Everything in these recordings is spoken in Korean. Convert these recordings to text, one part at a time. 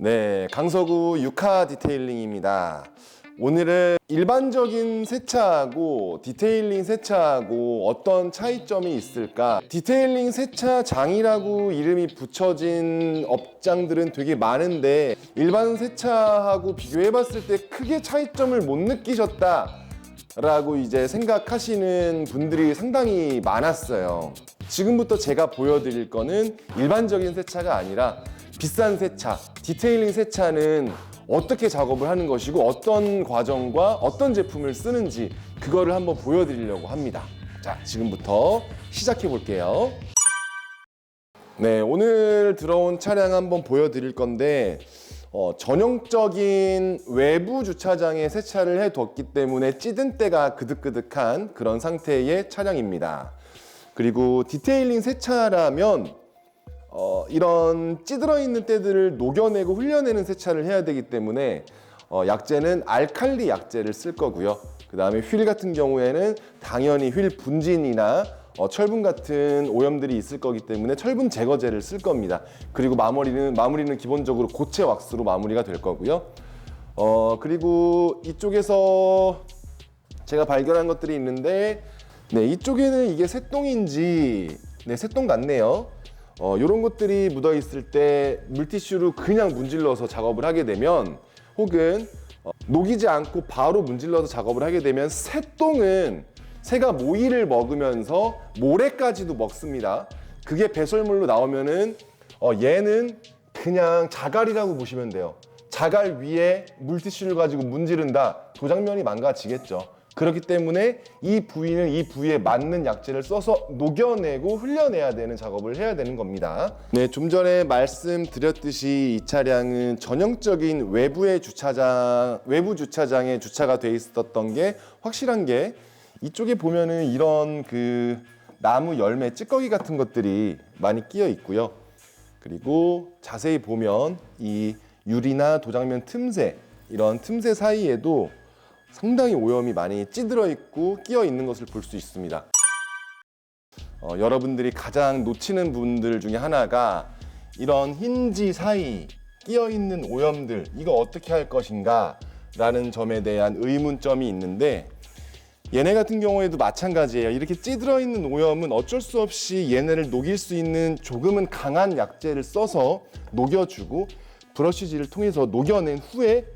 네, 강서구 6화 디테일링입니다. 오늘은 일반적인 세차하고 디테일링 세차하고 어떤 차이점이 있을까? 디테일링 세차장이라고 이름이 붙여진 업장들은 되게 많은데 일반 세차하고 비교해봤을 때 크게 차이점을 못 느끼셨다 라고 이제 생각하시는 분들이 상당히 많았어요. 지금부터 제가 보여드릴 거는 일반적인 세차가 아니라 비싼 세차, 디테일링 세차는 어떻게 작업을 하는 것이고 어떤 과정과 어떤 제품을 쓰는지 그거를 한번 보여드리려고 합니다. 자, 지금부터 시작해 볼게요. 네, 오늘 들어온 차량 한번 보여드릴 건데 전형적인 외부 주차장에 세차를 해뒀기 때문에 찌든 때가 그득그득한 그런 상태의 차량입니다. 그리고 디테일링 세차라면 이런 찌들어 있는 때들을 녹여내고 흘려내는 세차를 해야 되기 때문에 약재는 알칼리 약재를 쓸 거고요. 그 다음에 휠 같은 경우에는 당연히 휠 분진이나 철분 같은 오염들이 있을 거기 때문에 철분 제거제를 쓸 겁니다. 그리고 마무리는 기본적으로 고체 왁스로 마무리가 될 거고요. 그리고 이쪽에서 제가 발견한 것들이 있는데, 네, 이쪽에는 이게 새똥인지, 네, 새똥 같네요. 이런 것들이 묻어 있을 때 물티슈로 그냥 문질러서 작업을 하게 되면, 혹은 녹이지 않고 바로 문질러서 작업을 하게 되면 새똥은 새가 모이를 먹으면서 모래까지도 먹습니다. 그게 배설물로 나오면은 얘는 그냥 자갈이라고 보시면 돼요. 자갈 위에 물티슈를 가지고 문지른다. 도장면이 망가지겠죠. 그렇기 때문에 이 부위는 이 부위에 맞는 약재를 써서 녹여내고 흘려내야 되는 작업을 해야 되는 겁니다. 네, 좀 전에 말씀드렸듯이 이 차량은 전형적인 외부 주차장에 주차가 돼 있었던 게 확실한 게, 이쪽에 보면은 이런 그 나무 열매 찌꺼기 같은 것들이 많이 끼어 있고요. 그리고 자세히 보면 이 유리나 도장면 틈새, 이런 틈새 사이에도 상당히 오염이 많이 찌들어 있고 끼어 있는 것을 볼 수 있습니다. 여러분들이 가장 놓치는 분들 중에 하나가 이런 힌지 사이 끼어 있는 오염들, 이거 어떻게 할 것인가 라는 점에 대한 의문점이 있는데, 얘네 같은 경우에도 마찬가지예요. 이렇게 찌들어 있는 오염은 어쩔 수 없이 얘네를 녹일 수 있는 조금은 강한 약재를 써서 녹여주고 브러쉬질을 통해서 녹여낸 후에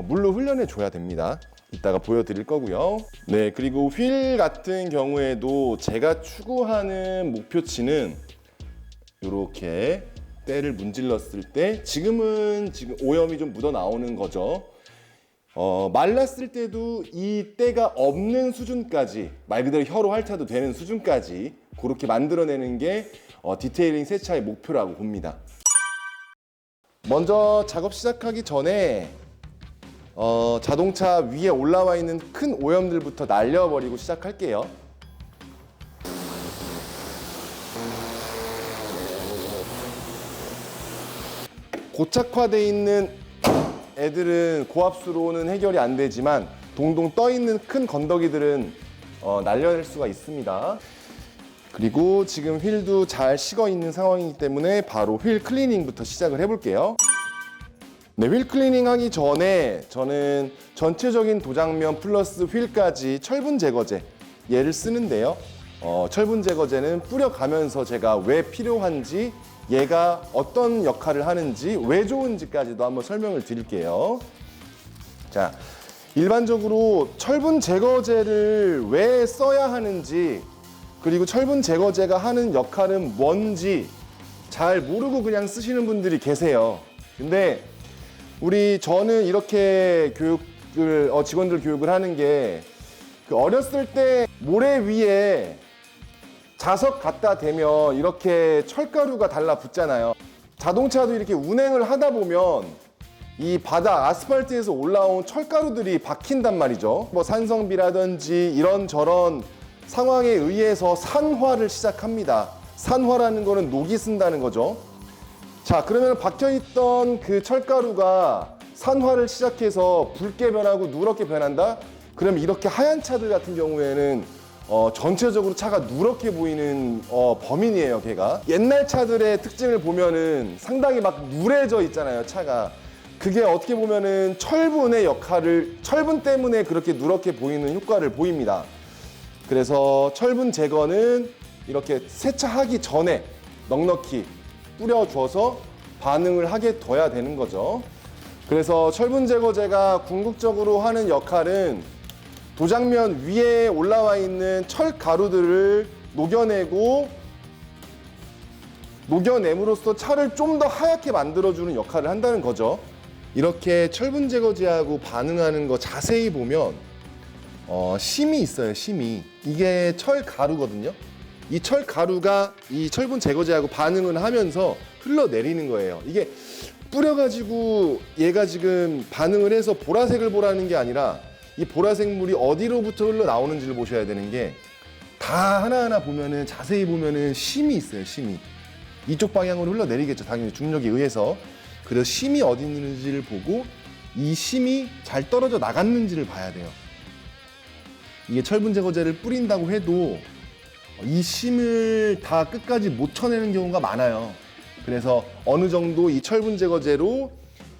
물로 흘려내 줘야 됩니다. 이따가 보여드릴 거고요. 네, 그리고 휠 같은 경우에도 제가 추구하는 목표치는 이렇게 때를 문질렀을 때 지금 오염이 좀 묻어 나오는 거죠. 말랐을 때도 이 때가 없는 수준까지, 말 그대로 혀로 핥아도 되는 수준까지 그렇게 만들어내는 게 디테일링 세차의 목표라고 봅니다. 먼저 작업 시작하기 전에 자동차 위에 올라와 있는 큰 오염들부터 날려버리고 시작할게요. 고착화되어 있는 애들은 고압수로는 해결이 안 되지만 동동 떠 있는 큰 건더기들은 날려낼 수가 있습니다. 그리고 지금 휠도 잘 식어 있는 상황이기 때문에 바로 휠 클리닝부터 시작을 해볼게요. 네, 휠 클리닝 하기 전에 저는 전체적인 도장면 플러스 휠까지 철분 제거제 얘를 쓰는데요. 철분 제거제는 뿌려가면서 제가 왜 필요한지, 얘가 어떤 역할을 하는지, 왜 좋은지까지도 한번 설명을 드릴게요. 자, 일반적으로 철분 제거제를 왜 써야 하는지, 그리고 철분 제거제가 하는 역할은 뭔지 잘 모르고 그냥 쓰시는 분들이 계세요. 근데 저는 이렇게 직원들 교육을 하는 게, 어렸을 때 모래 위에 자석 갖다 대면 이렇게 철가루가 달라붙잖아요. 자동차도 이렇게 운행을 하다 보면 이 바닥 아스팔트에서 올라온 철가루들이 박힌단 말이죠. 뭐 산성비라든지 이런저런 상황에 의해서 산화를 시작합니다. 산화라는 거는 녹이 쓴다는 거죠. 자, 그러면 박혀있던 그 철가루가 산화를 시작해서 붉게 변하고 누렇게 변한다? 그럼 이렇게 하얀 차들 같은 경우에는 전체적으로 차가 누렇게 보이는 범인이에요, 걔가. 옛날 차들의 특징을 보면은 상당히 막 누래져 있잖아요, 차가. 그게 어떻게 보면은 철분의 역할을, 철분 때문에 그렇게 누렇게 보이는 효과를 보입니다. 그래서 철분 제거는 이렇게 세차하기 전에 넉넉히 뿌려줘서 반응을 하게 둬야 되는 거죠. 그래서 철분 제거제가 궁극적으로 하는 역할은 도장면 위에 올라와 있는 철 가루들을 녹여냄으로써 차를 좀 더 하얗게 만들어주는 역할을 한다는 거죠. 이렇게 철분 제거제하고 반응하는 거 자세히 보면 심이 있어요, 심이. 이게 철 가루거든요. 이 철 가루가 이 철분 제거제하고 반응을 하면서 흘러내리는 거예요. 이게 뿌려가지고 얘가 지금 반응을 해서 보라색을 보라는 게 아니라 이 보라색 물이 어디로부터 흘러나오는지를 보셔야 되는 게 다 하나하나 보면은 자세히 보면은 심이 있어요, 심이. 이쪽 방향으로 흘러내리겠죠, 당연히 중력에 의해서. 그래서 심이 어디 있는지를 보고 이 심이 잘 떨어져 나갔는지를 봐야 돼요. 이게 철분 제거제를 뿌린다고 해도 이 심을 다 끝까지 못 쳐내는 경우가 많아요. 그래서 어느 정도 이 철분 제거제로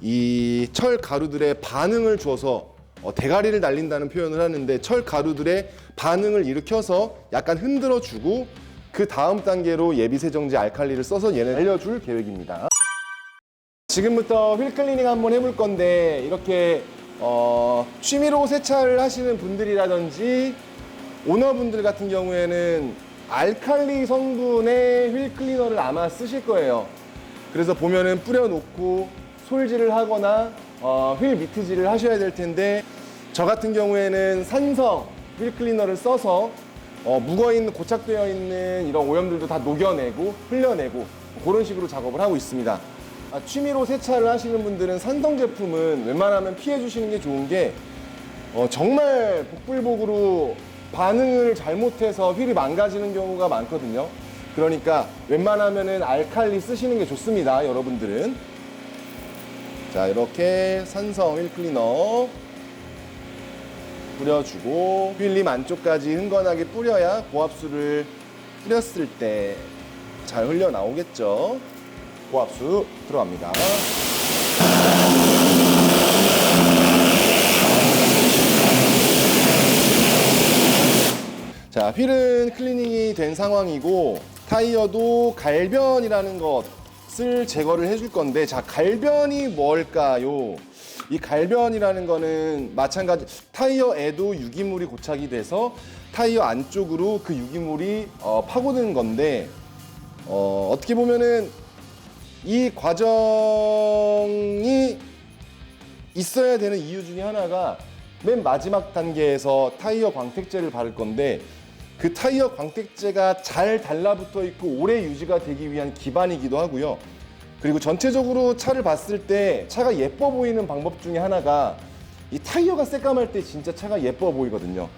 이 철 가루들의 반응을 줘서 대가리를 날린다는 표현을 하는데 철 가루들의 반응을 일으켜서 약간 흔들어 주고 그 다음 단계로 예비 세정제 알칼리를 써서 얘를 알려줄 계획입니다. 지금부터 휠 클리닝 한번 해볼 건데 이렇게 취미로 세차를 하시는 분들이라든지 오너분들 같은 경우에는 알칼리 성분의 휠 클리너를 아마 쓰실 거예요. 그래서 보면은 뿌려놓고 솔질을 하거나 휠 미트질을 하셔야 될 텐데 저 같은 경우에는 산성 휠 클리너를 써서 묵어있는 고착되어 있는 이런 오염들도 다 녹여내고 흘려내고 그런 식으로 작업을 하고 있습니다. 취미로 세차를 하시는 분들은 산성 제품은 웬만하면 피해 주시는 게 좋은 게 정말 복불복으로 반응을 잘못해서 휠이 망가지는 경우가 많거든요. 그러니까 웬만하면은 알칼리 쓰시는 게 좋습니다, 여러분들은. 자, 이렇게 산성 휠 클리너 뿌려주고 휠림 안쪽까지 흥건하게 뿌려야 고압수를 뿌렸을 때 잘 흘러나오겠죠. 고압수 들어갑니다. 자, 휠은 클리닝이 된 상황이고 타이어도 갈변이라는 것을 제거를 해줄 건데, 자, 갈변이 뭘까요? 이 갈변이라는 거는 마찬가지 타이어에도 유기물이 고착이 돼서 타이어 안쪽으로 그 유기물이 파고드는 건데 어떻게 보면은 이 과정이 있어야 되는 이유 중에 하나가 맨 마지막 단계에서 타이어 광택제를 바를 건데 그 타이어 광택제가 잘 달라붙어 있고 오래 유지가 되기 위한 기반이기도 하고요. 그리고 전체적으로 차를 봤을 때 차가 예뻐 보이는 방법 중에 하나가 이 타이어가 새까말 때 진짜 차가 예뻐 보이거든요.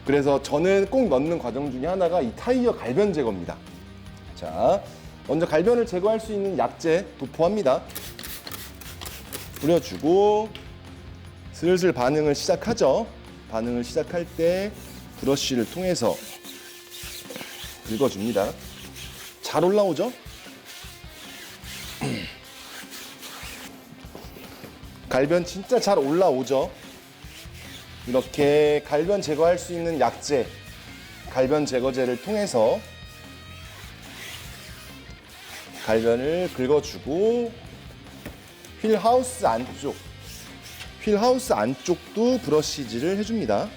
그래서 저는 꼭 넣는 과정 중에 하나가 이 타이어 갈변 제거입니다. 자, 먼저 갈변을 제거할 수 있는 약재 도포합니다. 뿌려주고 슬슬 반응을 시작하죠. 반응을 시작할 때 브러쉬를 통해서 긁어줍니다. 잘 올라오죠? 갈변 진짜 잘 올라오죠? 이렇게 갈변 제거할 수 있는 약재, 갈변 제거제를 통해서 갈변을 긁어주고 휠 하우스 안쪽도 브러쉬질을 해줍니다.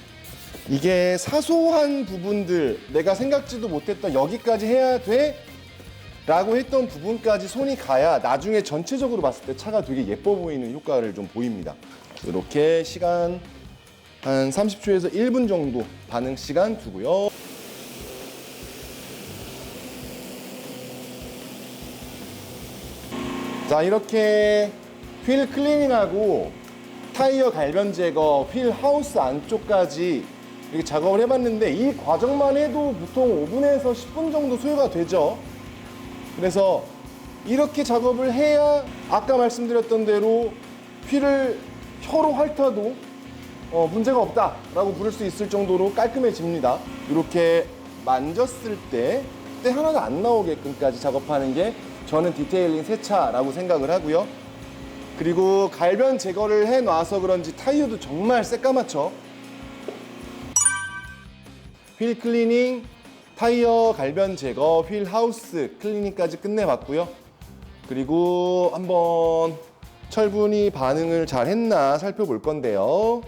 이게 사소한 부분들, 내가 생각지도 못했던 여기까지 해야 돼? 라고 했던 부분까지 손이 가야 나중에 전체적으로 봤을 때 차가 되게 예뻐 보이는 효과를 좀 보입니다. 이렇게 시간 한 30초에서 1분 정도 반응 시간 두고요. 자, 이렇게 휠 클리닝하고 타이어 갈변 제거, 휠 하우스 안쪽까지 이렇게 작업을 해봤는데 이 과정만 해도 보통 5분에서 10분 정도 소요가 되죠. 그래서 이렇게 작업을 해야 아까 말씀드렸던 대로 휠을 혀로 핥아도 문제가 없다라고 부를 수 있을 정도로 깔끔해집니다. 이렇게 만졌을 때 때 하나도 안 나오게끔까지 작업하는 게 저는 디테일링 세차라고 생각을 하고요. 그리고 갈변 제거를 해놔서 그런지 타이어도 정말 새까맣죠. 휠 클리닝, 타이어 갈변 제거, 휠 하우스 클리닝까지 끝내봤고요. 그리고 한번 철분이 반응을 잘 했나 살펴볼 건데요.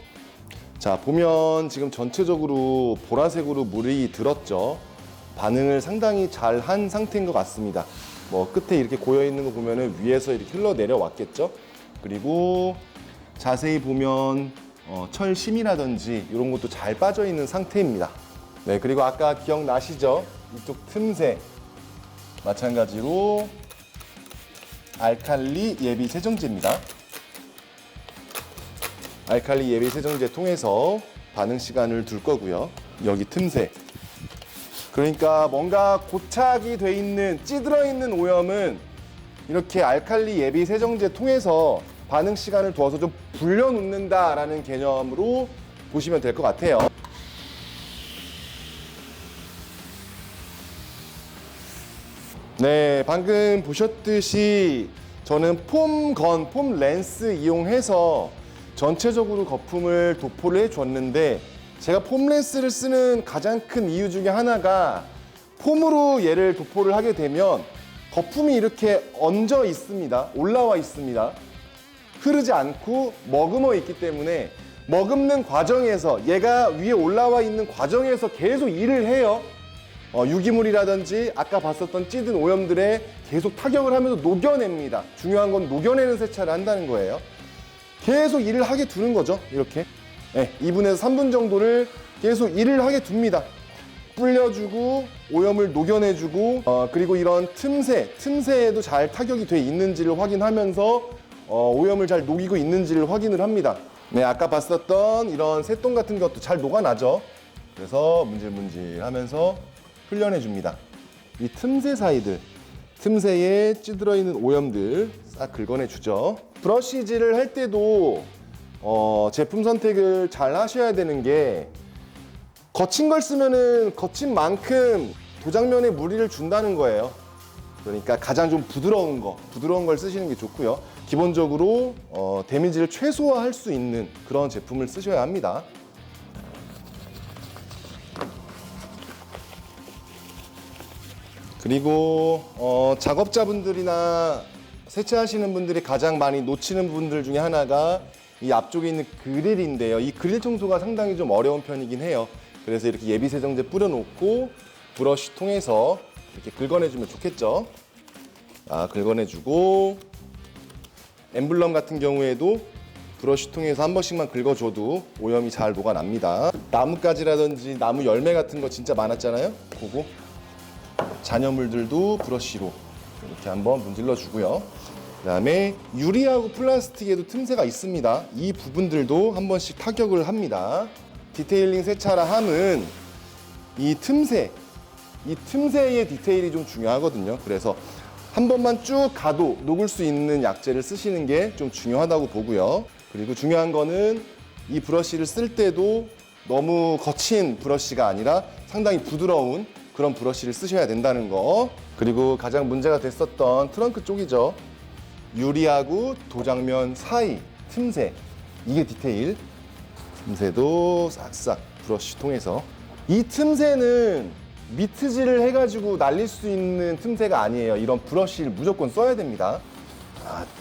자, 보면 지금 전체적으로 보라색으로 물이 들었죠. 반응을 상당히 잘 한 상태인 것 같습니다. 뭐 끝에 이렇게 고여 있는 거 보면은 위에서 이렇게 흘러 내려왔겠죠. 그리고 자세히 보면 철심이라든지 이런 것도 잘 빠져 있는 상태입니다. 네, 그리고 아까 기억나시죠? 이쪽 틈새 마찬가지로 알칼리 예비 세정제입니다. 알칼리 예비 세정제 통해서 반응 시간을 둘 거고요. 여기 틈새. 그러니까 뭔가 고착이 돼 있는, 찌들어 있는 오염은 이렇게 알칼리 예비 세정제 통해서 반응 시간을 두어서 좀 불려놓는다라는 개념으로 보시면 될 것 같아요. 네, 방금 보셨듯이 저는 폼 렌스 이용해서 전체적으로 거품을 도포를 해줬는데, 제가 폼 렌스를 쓰는 가장 큰 이유 중에 하나가 폼으로 얘를 도포를 하게 되면 거품이 이렇게 얹어 있습니다. 올라와 있습니다. 흐르지 않고 머금어 있기 때문에 머금는 과정에서, 얘가 위에 올라와 있는 과정에서 계속 일을 해요. 유기물이라든지 아까 봤었던 찌든 오염들에 계속 타격을 하면서 녹여냅니다. 중요한 건 녹여내는 세차를 한다는 거예요. 계속 일을 하게 두는 거죠. 이렇게 2분에서 3분 정도를 계속 일을 하게 둡니다. 불려주고 오염을 녹여내주고 그리고 이런 틈새에도 잘 타격이 돼 있는지를 확인하면서 오염을 잘 녹이고 있는지를 확인을 합니다. 네, 아까 봤었던 이런 새똥 같은 것도 잘 녹아나죠. 그래서 문질문질 하면서 흘려내 줍니다. 이 틈새 사이들, 틈새에 찌들어 있는 오염들 싹 긁어내 주죠. 브러쉬질을 할 때도 제품 선택을 잘 하셔야 되는 게, 거친 걸 쓰면은 거친 만큼 도장면에 무리를 준다는 거예요. 그러니까 가장 좀 부드러운 걸 쓰시는 게 좋고요. 기본적으로 데미지를 최소화할 수 있는 그런 제품을 쓰셔야 합니다. 그리고 작업자분들이나 세차하시는 분들이 가장 많이 놓치는 부분들 중에 하나가 이 앞쪽에 있는 그릴인데요. 이 그릴 청소가 상당히 좀 어려운 편이긴 해요. 그래서 이렇게 예비 세정제 뿌려놓고 브러쉬 통해서 이렇게 긁어내주면 좋겠죠. 긁어내주고, 엠블럼 같은 경우에도 브러쉬 통해서 한 번씩만 긁어줘도 오염이 잘 녹아납니다. 나뭇가지라든지 나무 열매 같은 거 진짜 많았잖아요. 그거 잔여물들도 브러쉬로 이렇게 한번 문질러 주고요. 그 다음에 유리하고 플라스틱에도 틈새가 있습니다. 이 부분들도 한 번씩 타격을 합니다. 디테일링 세차라 함은 이 틈새의 디테일이 좀 중요하거든요. 그래서 한 번만 쭉 가도 녹을 수 있는 약재를 쓰시는 게 좀 중요하다고 보고요. 그리고 중요한 거는 이 브러쉬를 쓸 때도 너무 거친 브러쉬가 아니라 상당히 부드러운 그런 브러쉬를 쓰셔야 된다는 거. 그리고 가장 문제가 됐었던 트렁크 쪽이죠. 유리하고 도장면 사이 틈새, 이게 디테일. 틈새도 싹싹 브러쉬 통해서. 이 틈새는 미트질을 해가지고 날릴 수 있는 틈새가 아니에요. 이런 브러쉬를 무조건 써야 됩니다.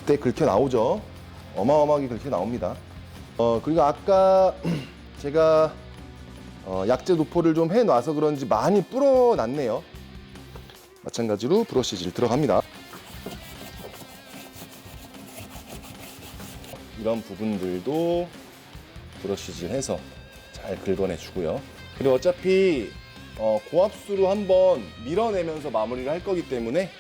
그때 긁혀 나오죠. 어마어마하게 긁혀 나옵니다. 그리고 아까 제가 약재 도포를 좀 해놔서 그런지 많이 불어났네요. 마찬가지로 브러쉬질 들어갑니다. 이런 부분들도 브러쉬질 해서 잘 긁어내 주고요. 그리고 어차피 고압수로 한번 밀어내면서 마무리를 할 거기 때문에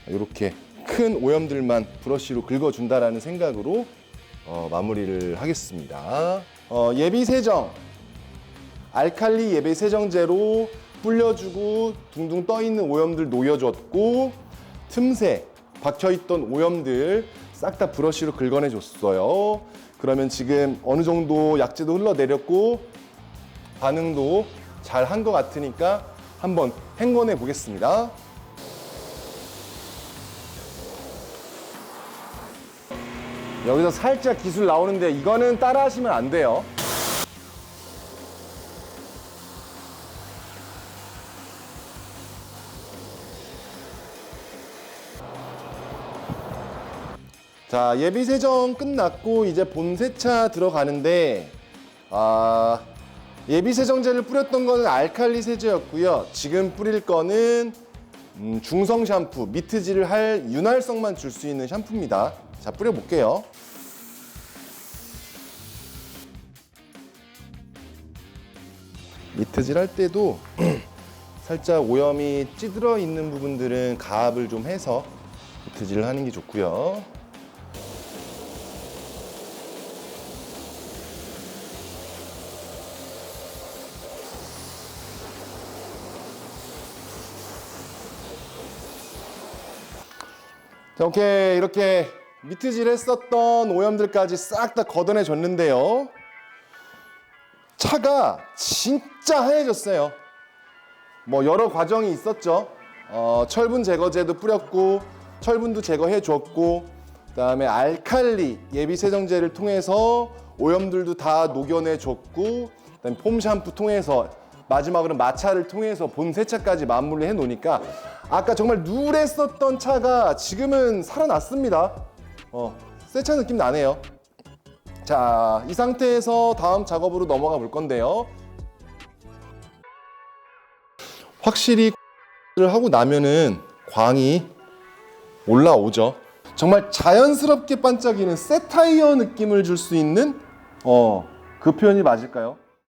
이렇게 큰 오염들만 브러쉬로 긁어준다라는 생각으로 마무리를 하겠습니다. 예비 세정, 알칼리 예비 세정제로 불려주고 둥둥 떠있는 오염들 녹여줬고, 틈새 박혀있던 오염들 싹 다 브러쉬로 긁어내 줬어요. 그 그러면 지금 어느 정도 약재도 흘러내렸고 반응도 잘 한 것 같으니까 한번 헹궈내 보겠습니다. 여기서 살짝 기술 나오는데 이거는 따라 하시면 안 돼요. 자, 예비 세정 끝났고 이제 본 세차 들어가는데 예비 세정제를 뿌렸던 거는 알칼리 세제였고요. 지금 뿌릴 거는 중성 샴푸, 미트질을 할 윤활성만 줄 수 있는 샴푸입니다. 자, 뿌려볼게요. 미트질 할 때도 살짝 오염이 찌들어 있는 부분들은 가압을 좀 해서 미트질을 하는 게 좋고요. 자, 오케이. 이렇게 미트질 했었던 오염들까지 싹 다 걷어내 줬는데요. 차가 진짜 하얘졌어요. 뭐 여러 과정이 있었죠. 철분 제거제도 뿌렸고 철분도 제거해 줬고 그다음에 알칼리 예비 세정제를 통해서 오염들도 다 녹여내 줬고 그다음에 폼 샴푸 통해서 마지막으로 마차를 통해서 본 세차까지 마무리해 놓으니까 아까 정말 누랬었던 차가 지금은 살아났습니다. 새 차 느낌 나네요. 자, 이 상태에서 다음 작업으로 넘어가 볼 건데요. 확실히 를 하고 나면은 광이 올라오죠. 정말 자연스럽게 반짝이는 새 타이어 느낌을 줄 수 있는 그 표현이 맞을까요?